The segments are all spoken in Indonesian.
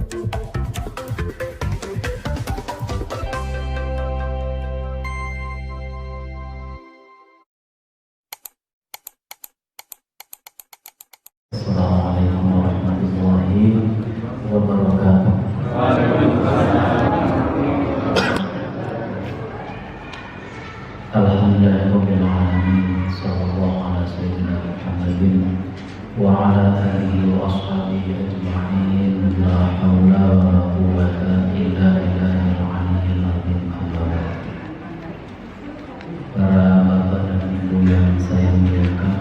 Assalamualaikum warahmatullahi wabarakatuh. Alhamdulillahirabbil alamin. Shallallahu ala sayyidina Muhammadin wa ala alihi wa ashabihi ajma'in. La haula wa la quwwata illa billahil aliyyil azim. Para bapak dan ibu yang saya muliakan,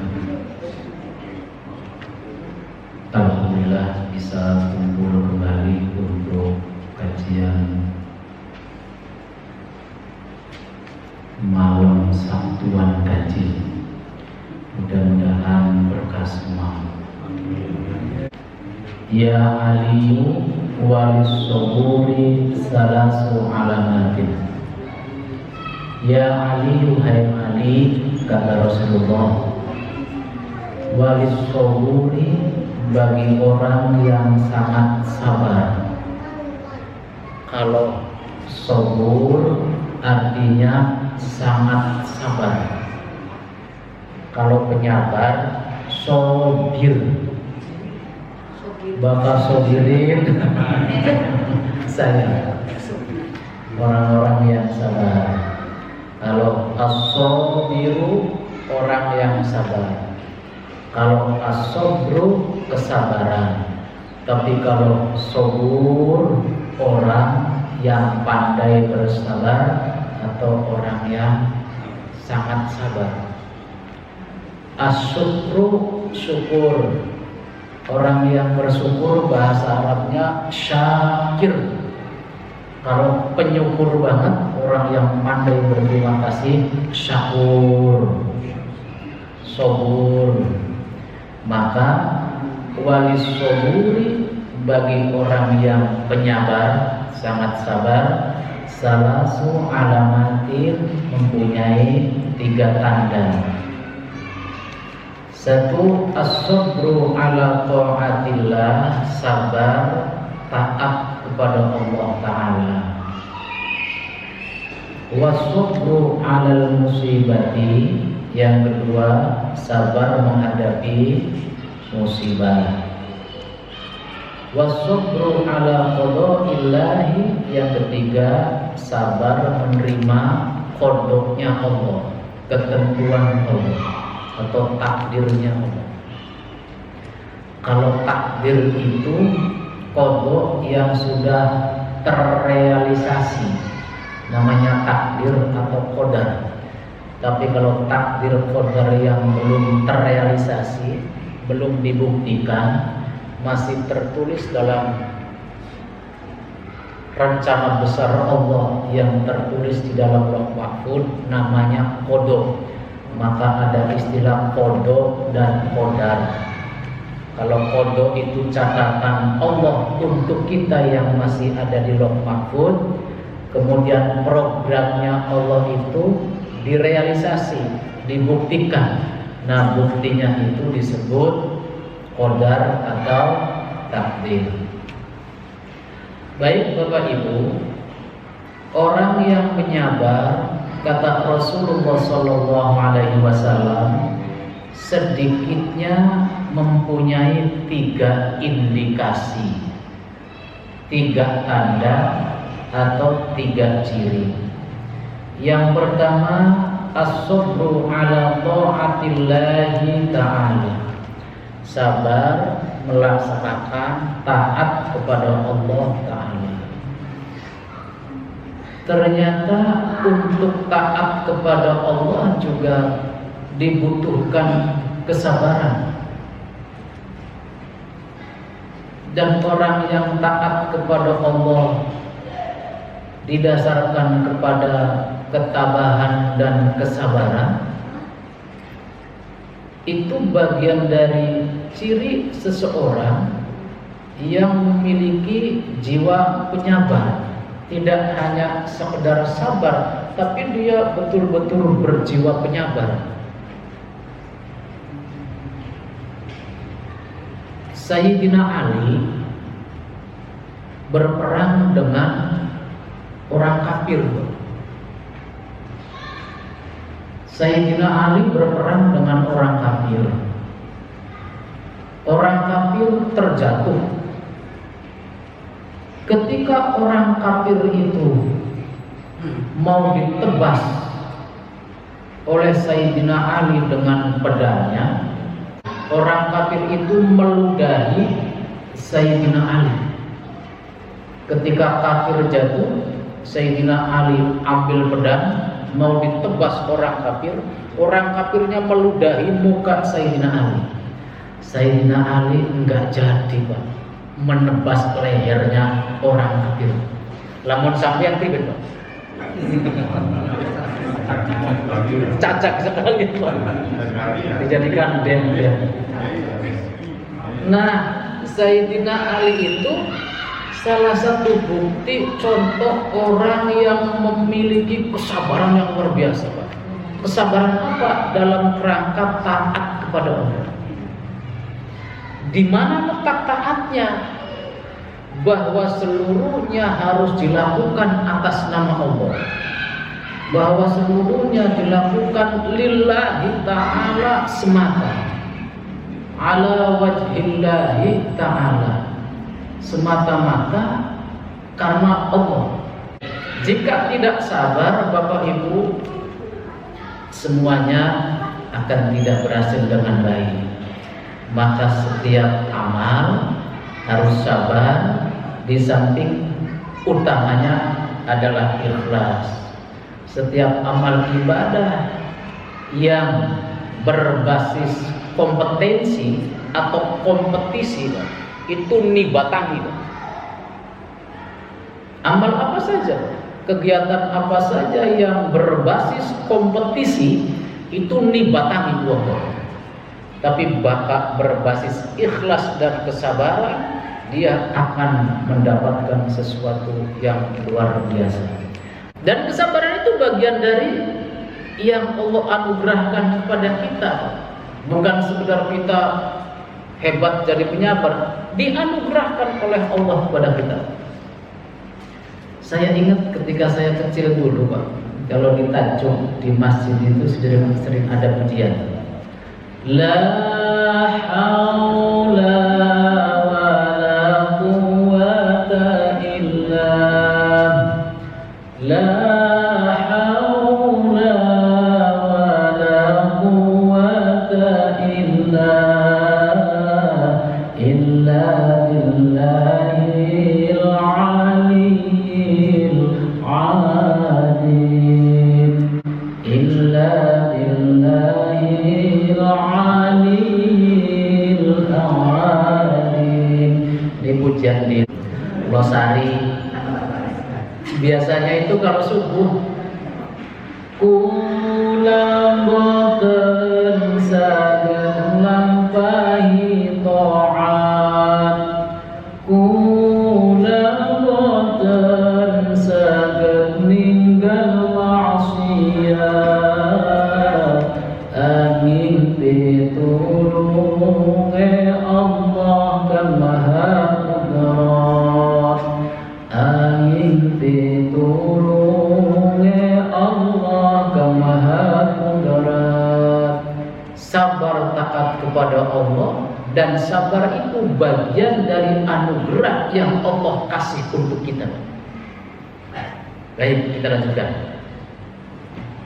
alhamdulillah bisa kumpul kembali untuk kajian malam Sabtuan Kaji. Mudah-mudahan berkah semua. Ya aliyu walis soburi salasu alamatin. Ya aliyu hai Ali, kata Rasulullah, walis soburi, bagi orang yang sangat sabar. Kalau sobur artinya sangat sabar. Kalau penyabar sobir. Bapak sobirin saya orang-orang yang sabar. Kalau as-sobiru orang yang sabar. Kalau as-sobru kesabaran. Tapi kalau sobur orang yang pandai bersabar atau orang yang sangat sabar. As-syukru syukur. Orang yang bersyukur bahasa Arabnya syakir. Kalau penyukur banget, orang yang pandai berterima kasih, syakur. Sobur. Maka walis soburi, bagi orang yang penyabar, sangat sabar, salasu alamatin, mempunyai 3 tanda. 1. As-sabru ala ta'atillah, sabar taat kepada Allah Ta'ala. Was-sabru alal musibati, yang kedua sabar menghadapi musibah. Was-sabru ala qada'illahi, yang ketiga sabar menerima qadanya Allah, ketentuan Allah atau takdirnya Allah. Kalau takdir itu qada yang sudah terrealisasi, namanya takdir atau qadar. Tapi kalau takdir qadar yang belum terrealisasi, belum dibuktikan, masih tertulis dalam rencana besar Allah yang tertulis di dalam Lauh Mahfuz, namanya qada. Maka ada istilah qada dan qadar. Kalau qada itu catatan Allah untuk kita yang masih ada di Lauh Mahfuz, kemudian programnya Allah itu direalisasi, dibuktikan. Nah, buktinya itu disebut qadar atau takdir. Baik Bapak Ibu, orang yang menyabar, kata Rasulullah SAW, sedikitnya mempunyai 3 indikasi, 3 tanda atau 3 ciri. Yang pertama, as-sabru ala ta'atillahi ta'ala, sabar melaksanakan taat kepada Allah Ta'ala. Ternyata untuk taat kepada Allah juga dibutuhkan kesabaran. Dan orang yang taat kepada Allah didasarkan kepada ketabahan dan kesabaran, itu bagian dari ciri seseorang yang memiliki jiwa penyabar. Tidak hanya sekedar sabar, tapi dia betul-betul berjiwa penyabar. Sayyidina Ali berperang dengan orang kafir. Sayyidina Ali berperang dengan orang kafir. Orang kafir terjatuh. Ketika orang kafir itu mau ditebas oleh Sayyidina Ali dengan pedangnya, orang kafir itu meludahi Sayyidina Ali. Ketika kafir jatuh, Sayyidina Ali ambil pedang mau ditebas orang kafirnya meludahi muka Sayyidina Ali. Sayyidina Ali enggak jadi, Pak, menebas lehernya orang kafir. Lamun sampean pribadi, Pak, cacak sekali, Pak, dijadikan dem-dem. Nah, Sayyidina Ali itu salah satu bukti contoh orang yang memiliki kesabaran yang luar biasa, Pak. Kesabaran apa? Dalam kerangka taat kepada Allah. Di mana letak taatnya? Bahwa seluruhnya harus dilakukan atas nama Allah. Bahwa seluruhnya dilakukan lillahi ta'ala semata. Ala wajhillahi ta'ala, semata-mata karena Allah. Jika tidak sabar, Bapak Ibu, semuanya akan tidak berhasil dengan baik. Maka setiap amal harus sabar, di samping utamanya adalah ikhlas. Setiap amal ibadah yang berbasis kompetensi atau kompetisi itu nibatangi. Amal apa saja, kegiatan apa saja yang berbasis kompetisi itu nibatangi Allah. Tapi bakal berbasis ikhlas dan kesabaran, dia akan mendapatkan sesuatu yang luar biasa. Dan kesabaran itu bagian dari yang Allah anugerahkan kepada kita. Bukan sekedar kita hebat jadi penyabar, dianugerahkan oleh Allah kepada kita. Saya ingat ketika saya kecil dulu, Pak, kalau di Tanjung di masjid itu sering ada pujian, la haula wala quwwata illa la di Losari. Biasanya itu kalau subuh, kula boten saged nglampahi taat, kula boten saged ninggal maksiat, angin pitulunge Allah kan maha angin pitulunge Allah kang maha kudarat. Sabar taat kepada Allah, dan sabar itu bagian dari anugerah yang Allah kasih untuk kita. Baik, kita lanjutkan.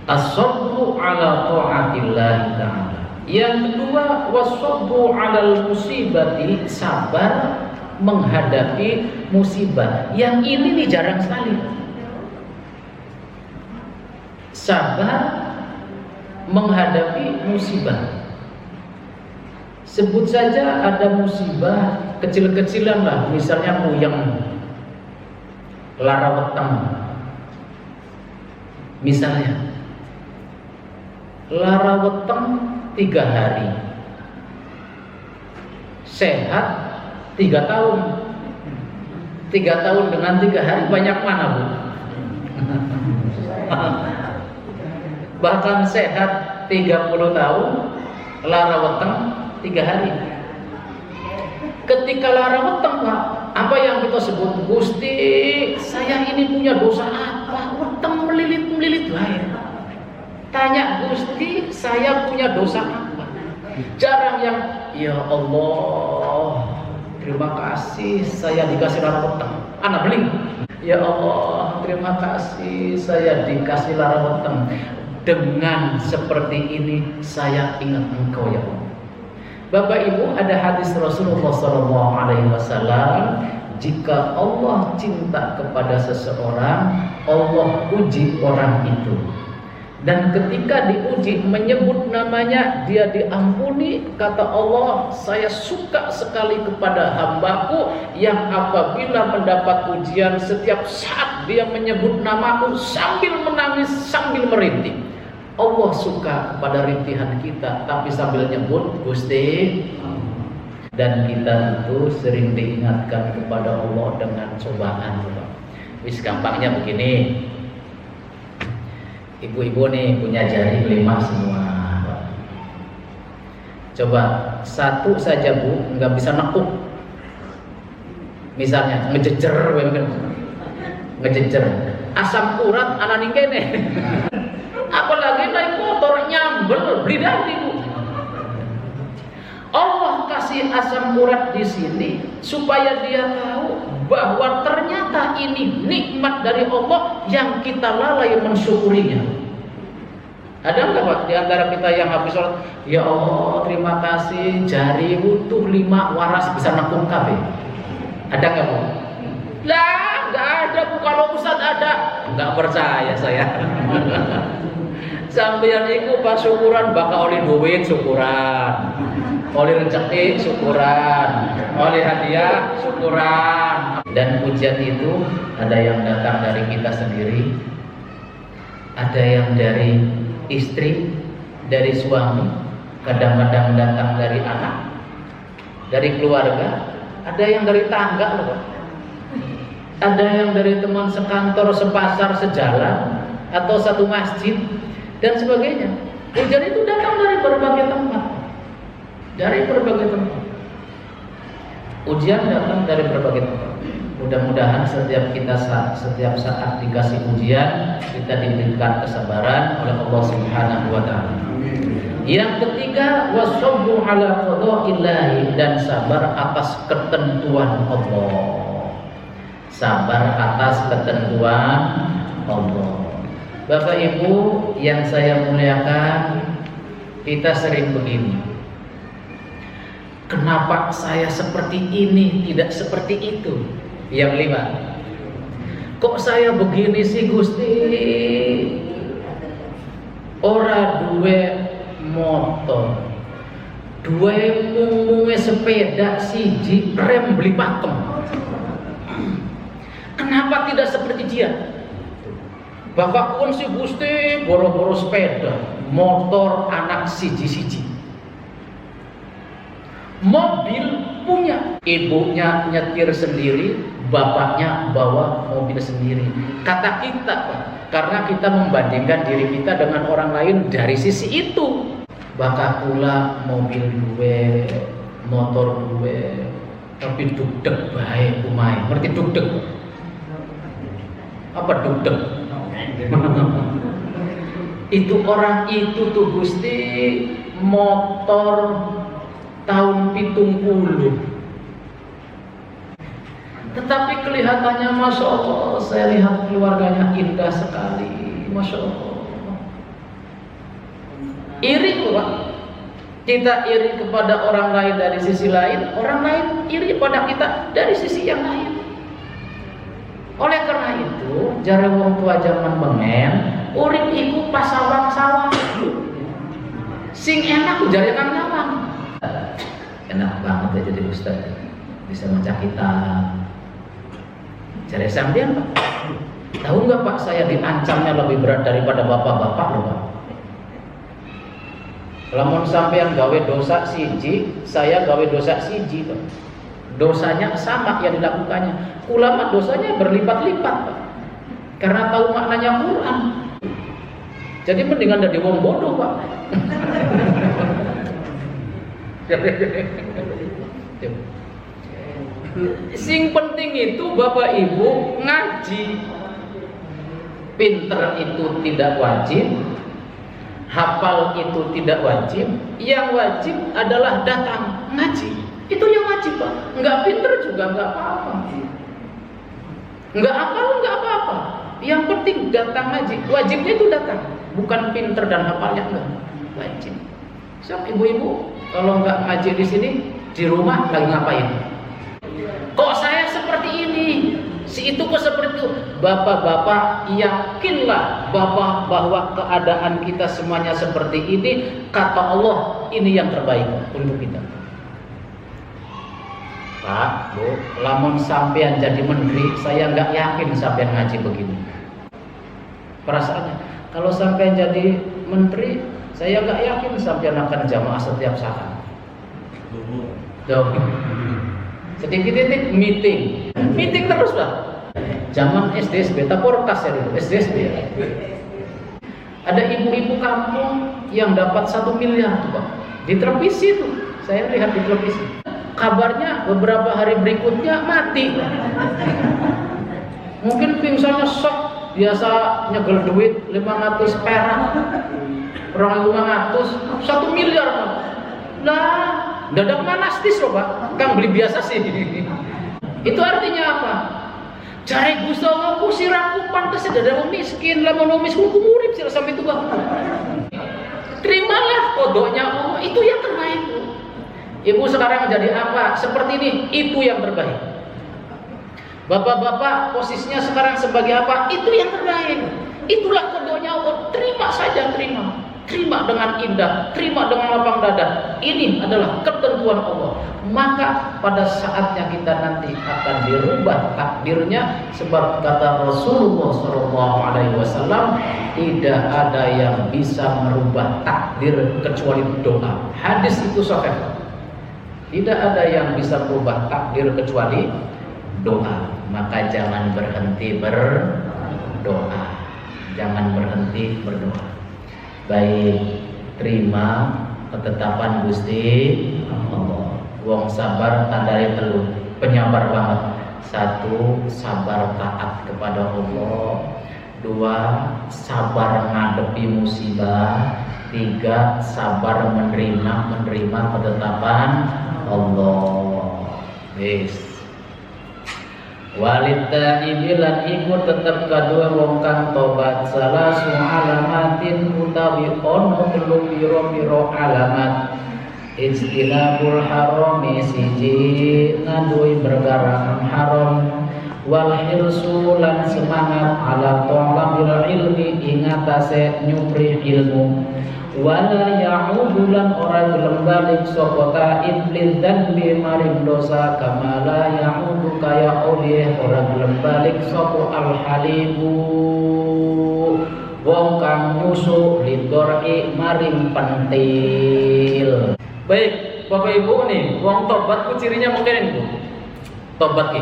As-sabru ala ta'atillah ta'ala. Yang kedua, was-sabru ala musibati, sabar menghadapi musibah. Yang ini nih jarang sekali. Sabar menghadapi musibah. Sebut saja ada musibah kecil-kecilan lah, misalnya puyeng, lara weteng. Misalnya lara weteng 3 hari, sehat 3 tahun. 3 tahun dengan 3 hari banyak mana, Bu? Bahkan sehat 30 tahun, lara weteng 3 hari. Ketika lara weteng, Pak, Apa yang kita sebut, Gusti, saya ini punya dosa apa? Weteng melilit-melilit wae. Tanya Gusti, saya punya dosa apa? Jarang yang, ya Allah, terima kasih saya dikasih lara weteng. Anak beli. Ya Allah, terima kasih saya dikasih lara weteng. Dengan seperti ini saya ingat Engkau ya Allah. Bapak Ibu, ada hadis Rasulullah SAW, jika Allah cinta kepada seseorang, Allah uji orang itu. Dan ketika diuji menyebut namanya, dia diampuni. Kata Allah, saya suka sekali kepada hambaku yang apabila mendapat ujian, setiap saat dia menyebut namaku sambil menangis, sambil merintih. Allah suka kepada rintihan kita, tapi sambil nyebut Gusti. Dan kita itu sering diingatkan kepada Allah dengan cobaan. Wis gampangnya begini, ibu-ibu nih punya jari 5 semua. Coba satu saja Bu nggak bisa nekuk. Misalnya ngejejer, ngejejer. Asam urat anak ningkene. Apalagi naik motor nyambel beli dadi Bu. Allah kasih asam urat di sini supaya dia tahu bahwa ternyata ini nikmat dari Allah yang kita lalai mensyukurinya. Ada nggak Pak di antara kita yang habis sholat, ya Allah terima kasih jari utuh 5 waras bisa nekuk kabeh? Ada nggak Bu? Lah nggak ada Bu, kalau Ustaz ada nggak percaya saya. Sampeyan iku pas syukuran bakal oleh duit syukuran, oleh rezeki syukuran, oleh hadiah syukuran. Dan ujian itu ada yang datang dari kita sendiri, ada yang dari istri, dari suami, kadang-kadang datang dari anak, dari keluarga, ada yang dari tangga loh, ada yang dari teman sekantor, sepasar, sejalan, atau satu masjid dan sebagainya. Ujian itu datang dari berbagai tempat, dari berbagai tempat. Ujian datang dari berbagai tempat. Mudah-mudahan setiap saat dikasih ujian, kita diberikan kesabaran oleh Allah Subhanahu wa taala. Yang ketiga, wasabru ala qada'illahi, dan sabar atas ketentuan Allah. Sabar atas ketentuan Allah. Bapak Ibu yang saya muliakan, kita sering begini. Kenapa saya seperti ini, tidak seperti itu? Yang 5. Kok saya begini sih Gusti? Ora duwe motor, duwe mumuwe sepeda siji, rem beli pakem. Kenapa tidak seperti dia? Bapak pun si Gusti boro-boro sepeda, motor anak siji-siji, mobil punya, ibunya nyetir sendiri, bapaknya bawa mobil sendiri. Kata kita, karena kita membandingkan diri kita dengan orang lain dari sisi itu. Bakal pula mobil duwe, motor duwe, tapi dugdeg bae kumae. Ngerti dugdeg? Apa dugdeg? Itu orang itu tuh Gusti motor tahun 70, tetapi kelihatannya Masya Allah, saya lihat keluarganya indah sekali, Masya Allah. Iri Pak, kita iri kepada orang lain dari sisi lain, orang lain iri pada kita dari sisi yang lain. Oleh karena itu, jare wong tua zaman bengen, urip iku pasawang-sawang. Sing enak jare Kang Nawang. Enak banget ya jadi ustaz, bisa baca kitab. Jare sampean Pak, tahu nggak Pak, saya diancamnya lebih berat daripada bapak-bapak loh Pak. Lamun sampean gawe dosa siji, saya gawe dosa siji Pak. Dosanya sama yang dilakukannya. Ulama dosanya berlipat-lipat Pak, karena tahu maknanya Quran. Jadi mendingan dari wong bodoh Pak. Sing penting itu Bapak Ibu ngaji. Pinter itu tidak wajib, hafal itu tidak wajib. Yang wajib adalah datang ngaji. Itu yang wajib, Pak. Enggak pinter juga enggak apa-apa. Enggak hafal enggak apa-apa. Yang penting datang ngaji. Wajibnya itu datang, bukan pinter dan hafalnya enggak. Wajib. Siap ibu-ibu kalau enggak ngaji di sini, di rumah lagi ngapain? Kok saya seperti ini? Si itu kok seperti itu? Bapak-bapak, yakinlah bahwa keadaan kita semuanya seperti ini. Kata Allah, ini yang terbaik untuk kita. Pak, Bu, lamun sampean jadi menteri, saya nggak yakin sampean ngaji begini. Perasaannya, kalau sampean jadi menteri, saya nggak yakin sampean akan jamaah setiap saat. Sedikit-sedikit meeting terus lah. Zaman SDSB, taporkas ya dulu, SDSB. Ada ibu-ibu kampung yang dapat 1 miliar tuh Pak, di televisi tuh, saya lihat di televisi. Kabarnya beberapa hari berikutnya mati. Mungkin pingsannya shock, biasa nyegel duit 500 perak, orang 500, 1 miliar Pak. Nah, dadak manastis loh Pak, Kang beli biasa sih. Itu artinya apa? Cari gusto ngaku siraku pantas ada miskin, lamun miskin kumurip sira sampai itu Bang. Terimalah kodoknya Allah, itu yang terbaik. Ibu sekarang jadi apa? Seperti ini, itu yang terbaik. Bapak-bapak posisinya sekarang sebagai apa? Itu yang terbaik. Itulah kodoknya Allah, terima saja, terima. Terima dengan indah, terima dengan lapang dada. Ini adalah ketentuan Allah. Maka pada saatnya kita nanti akan dirubah takdirnya, sebab kata Rasulullah SAW, tidak ada yang bisa merubah takdir kecuali doa. Hadis itu sahih. Tidak ada yang bisa merubah takdir kecuali doa. Maka jangan berhenti berdoa. Jangan berhenti berdoa. Baik, terima ketetapan Gusti Allah. Wong sabar tandai telu, penyabar banget. 1, sabar taat kepada Allah. 2, sabar ngadepi musibah. 3, sabar menerima ketetapan Allah. Wis. Walid ta'ibilan iku tetep kadua wong kang tobat salah alamatin utawi ono telu piro alamat. Ijtinabul harami siji ngadui bergarang haram, wal hirsu lan semangat ala thalabil ilmi ingatase nyupri ilmu, wala ya'udulan ora gelem balik sapa ta'ib lidzanbi maring dosa, kama la ya'udu kaya oleh ora gelem balik sapa al halibu wong kang nyusu lidor'i maring pentil. Baik Bapak Ibu nih, wong tobat ku cirinya mungkin ini Bu. Tobat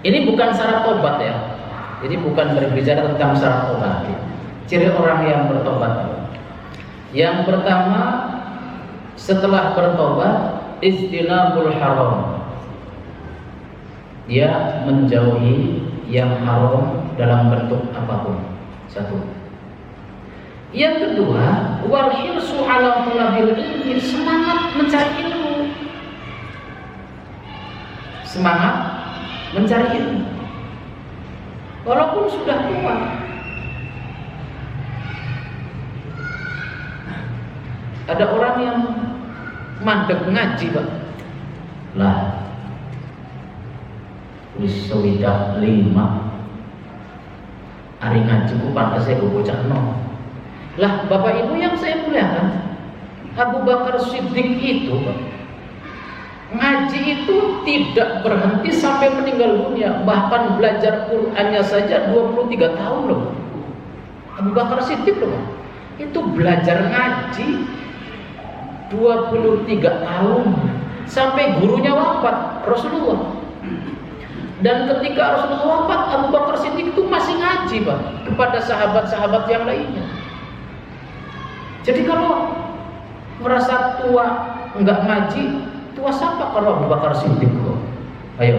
ini bukan syarat tobat ya. Jadi bukan berbicara tentang syarat tobat. Ciri orang yang bertobat. Yang pertama, setelah bertobat, ijtinabul haram. Dia menjauhi yang haram dalam bentuk apapun. 1. Yang kedua, wal hirsu ala talabil ilmi, semangat mencari ilmu. Semangat mencari ilmu. Walaupun sudah tua. Ada orang yang mandek ngaji Pak. Lah, wis sewidak 5. Ari ngaji ku pantes ku bocah nom. Lah Bapak Ibu yang saya muliakan, Abu Bakar Siddiq itu Pak, ngaji itu tidak berhenti sampai meninggal dunia. Bahkan belajar Qur'annya saja 23 tahun loh. Abu Bakar Siddiq loh Pak. Itu belajar ngaji 23 tahun sampai gurunya wafat, Rasulullah. Dan ketika Rasulullah wafat, Abu Bakar Siddiq itu masih ngaji Pak kepada sahabat-sahabat yang lainnya. Jadi kalau merasa tua enggak ngaji, tua siapa kalau Abu Bakar Siddiq kok? Ayo,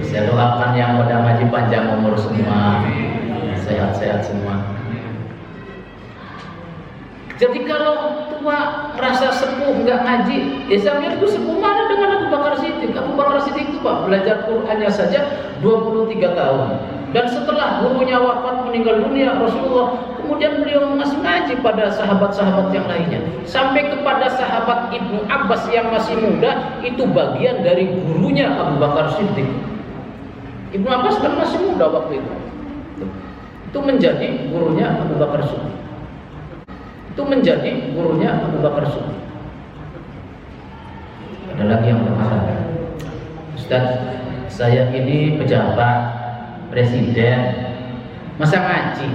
saya doakan yang pada ngaji panjang umur semua, sehat-sehat semua. Jadi kalau tua rasa sepuh nggak ngaji, ya saya itu sepuh mana dengan Abu Bakar Siddiq? Abu Bakar Siddiq itu Pak belajar Qur'annya saja 23 tahun. Dan setelah gurunya wafat meninggal dunia Rasulullah, kemudian beliau masih ngaji pada sahabat-sahabat yang lainnya. Sampai kepada sahabat Ibnu Abbas yang masih muda, itu bagian dari gurunya Abu Bakar Siddiq. Ibnu Abbas kan masih muda waktu itu. Itu menjadi gurunya Abu Bakar Siddiq. Itu menjadi gurunya Abu Bakar Siddiq. Ada lagi yang berkata, Ustaz, saya ini pejabat, presiden, masa ngaji?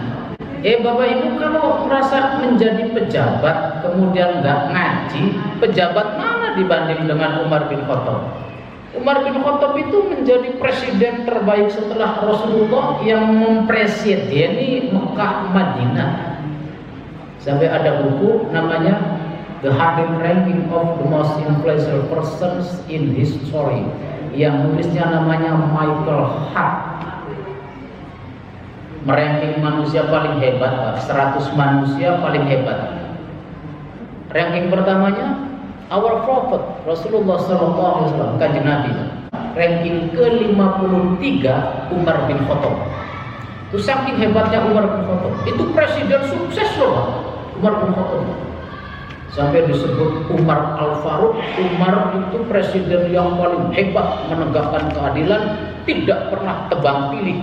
Bapak Ibu kalau merasa menjadi pejabat kemudian nggak ngaji, pejabat mana dibanding dengan Umar bin Khattab? Umar bin Khattab itu menjadi presiden terbaik setelah Rasulullah yang mempresideni Mekah Madinah. Sampai ada buku namanya The Hidden Ranking of the Most Influential Persons in History, yang nulisnya namanya Michael Hart. Meranking manusia paling hebat, 100 manusia paling hebat. Ranking pertamanya our Prophet Rasulullah SAW, kanjeng Nabi. Ranking ke-53 Umar bin Khattab. Itu saking hebatnya Umar bin Khattab. Itu presiden sukses loh, Umar bin Khattab. Sampai disebut Umar Al-Faruq. Umar itu presiden yang paling hebat menegakkan keadilan, tidak pernah tebang pilih.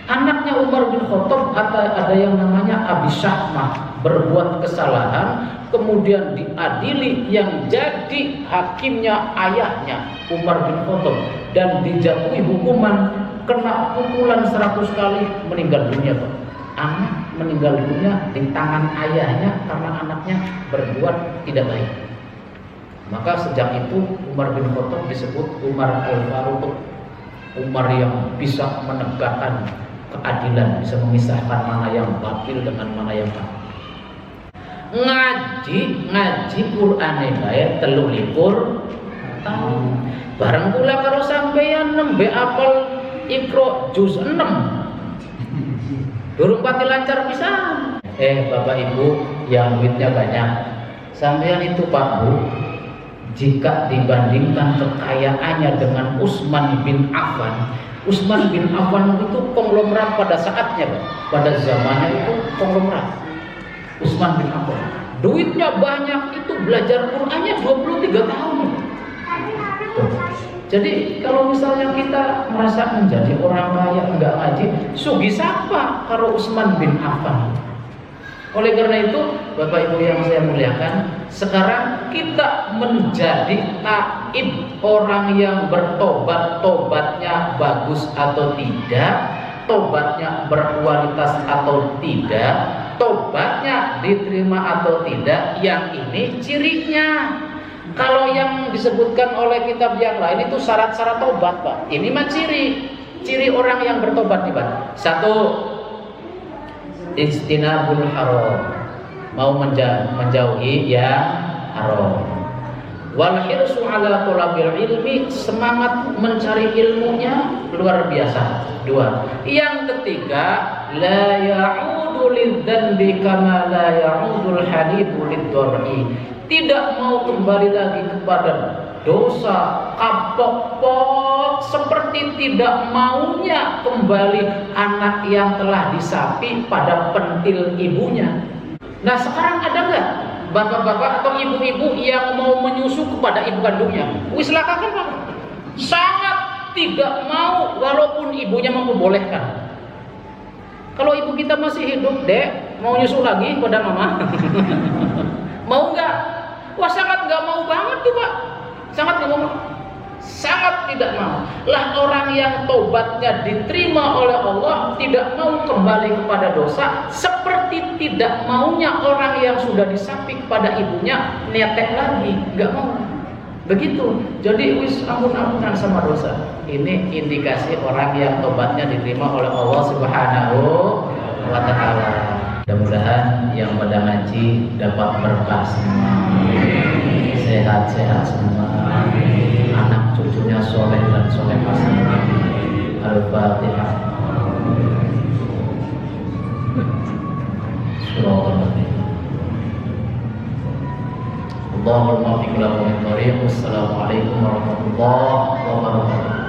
Anaknya Umar bin Khattab ada yang namanya Abi Syahmah, berbuat kesalahan, kemudian diadili, yang jadi hakimnya ayahnya Umar bin Khattab, dan dijatuhi hukuman kena pukulan 100 kali, meninggal dunia Pak. Anak meninggal dunia di tangan ayahnya karena anaknya berbuat tidak baik. Maka sejak itu Umar bin Khattab disebut Umar Al-Faruq, Umar yang bisa menegakkan keadilan, bisa memisahkan mana yang batil dengan mana yang hak. Ngaji Quran bae 23 tahun. Barang pula kalau sampeyan nembe apal Iqra juz 6. Durung pati lancar pisan. Bapak Ibu yang duitnya banyak, sampeyan itu Pak Bu, jika dibandingkan kekayaannya dengan Utsman bin Affan, Utsman bin Affan itu konglomerat pada saatnya, Pak. Pada zamannya itu konglomerat. Utsman bin Affan duitnya banyak, itu belajar Qur'annya 23 tahun. Jadi kalau misalnya kita merasa menjadi orang kaya enggak ngaji, sugi siapa karo Utsman bin Affan? Oleh karena itu, Bapak Ibu yang saya muliakan, sekarang kita menjadi taib, orang yang bertobat, tobatnya bagus atau tidak, tobatnya berkualitas atau tidak, tobatnya diterima atau tidak. Yang ini cirinya. Kalau yang disebutkan oleh kitab yang lain itu syarat-syarat tobat, Pak. Ini mah ciri orang yang bertobat nih, Pak. 1, istinabul haram, mau menjauhi yang haram. Wal hirsu ala thalabil ilmi, semangat mencari ilmunya luar biasa. 2. Yang ketiga, la ya'udu lidzanbi kama la ya'udul hadidu lidzar'i, tidak mau kembali lagi kepada dosa, kapok seperti tidak maunya kembali anak yang telah disapi pada pentil ibunya. Nah sekarang ada nggak bapak-bapak atau ibu-ibu yang mau menyusu kepada ibu kandungnya? Silakan Pak. Sangat tidak mau walaupun ibunya membolehkan. Kalau ibu kita masih hidup, Dek, mau nyusu lagi pada mama? Mau nggak? Wah sangat nggak mau banget tuh Pak. Sangat nggak mau. Sangat tidak mau. Lah orang yang tobatnya diterima oleh Allah tidak mau kembali kepada dosa, seperti tidak maunya orang yang sudah disapi kepada ibunya netek lagi, nggak mau. Begitu. Jadi wis ampun-ampunan sama dosa. Ini indikasi orang yang tobatnya diterima oleh Allah Subhanahu wa taala. Mudah-mudahan yang pada ngaji dapat berkah semua, sehat-sehat semua, anak cucunya soleh dan solehah semua. Al-Fatihah. Allahumma fi kulli thariq. Wassalamualaikum warahmatullahi wabarakatuh.